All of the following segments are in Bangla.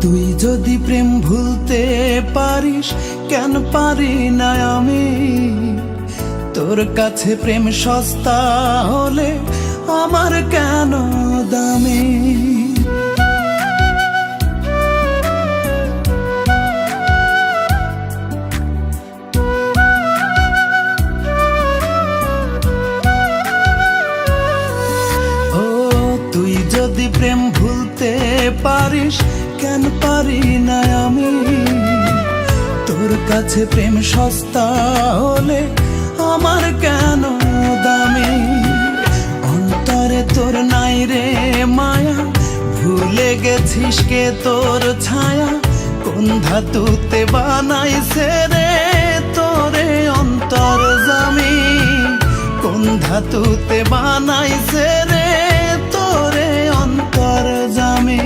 তুই যদি প্রেম ভুলতে পারিস, কেন পারি না আমি? তোর কাছে প্রেম সস্তা হলে আমার কেন দামি? ও তুই যদি প্রেম ভুলতে পারিস, কেন পারি না আমি? তোর কাছে প্রেম সস্তা হলে আমার কেন দামি? অন্তরে তোর নাই রে মায়া, ভুলে গেছিস কে তোর ছায়া? কোন ধাতুতে বানাইছে রে তোরে অন্তর জামি? কোন ধাতুতে বানাইছে রে তোরে অন্তর জামি?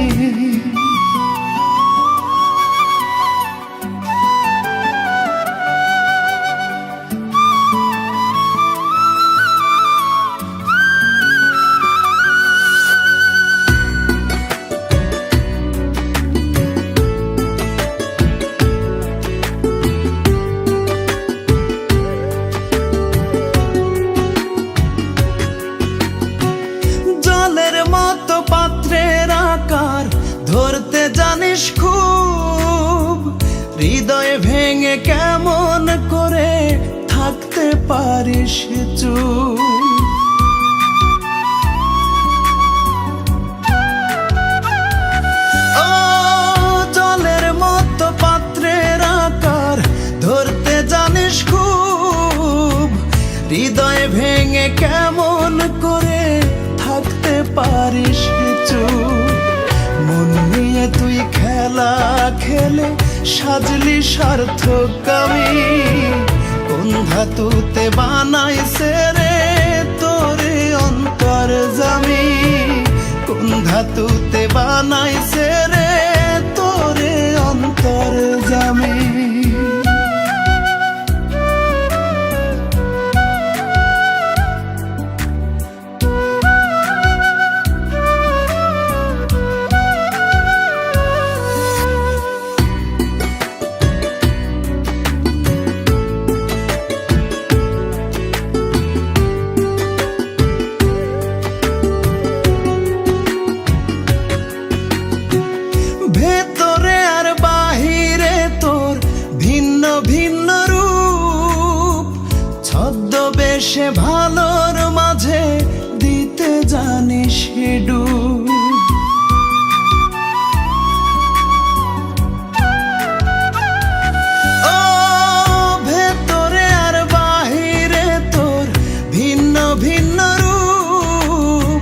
ধরতে জানিস খুব, হৃদয় ভেঙে কেমন করে থাকতে পারিস চুপ? ও জলের মতো পাত্রের আকার, ধরতে জানিস খুব, হৃদয় ভেঙে কেমন করে থাকতে পারিস চুপ? মন নিয়ে তুই খেলা খেলে সাজলি সার্থক আমি? কোন ধাতুতে বানাইছে রে তোরে অন্তর জামি? কোন ধাতুতে বানাইছে রে তোরে অন্তর জামি? ভেতরে আর বাহিরে তোর ভিন্ন ভিন্ন রূপ, ছদ্মবেশে ভালোর মাঝে দিতে জানিস ডুব। ও ভেতরে আর বাহিরে তোর ভিন্ন ভিন্ন রূপ,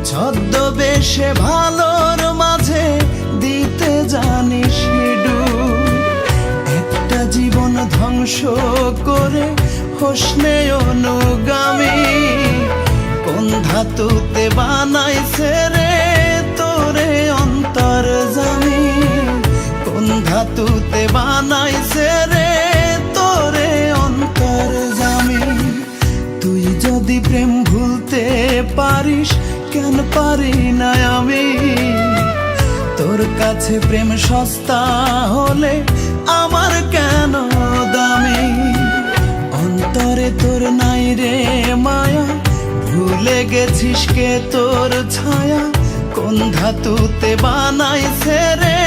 ছদ্মবেশে ভালোর মাঝে দিতে জানিস ডুব। একটা জীবন ধ্বংস করে হোসনে অনুগামী, কোন ধাতুতে বানাইছে রে তোরে অন্তর জামি? কোন ধাতুতে বানাইছে রে তোরে অন্তর জামি? তুই যদি প্রেম ভুলতে পারিস, কেন পারি না আমি? তোর কাছে প্রেম সস্তা হলে আমার কেন দামি? অন্তরে তোর নাই রে মায়া, ভুলে গেছিস কে তোর ছায়া? কোন ধাতুতে বানাইছে রে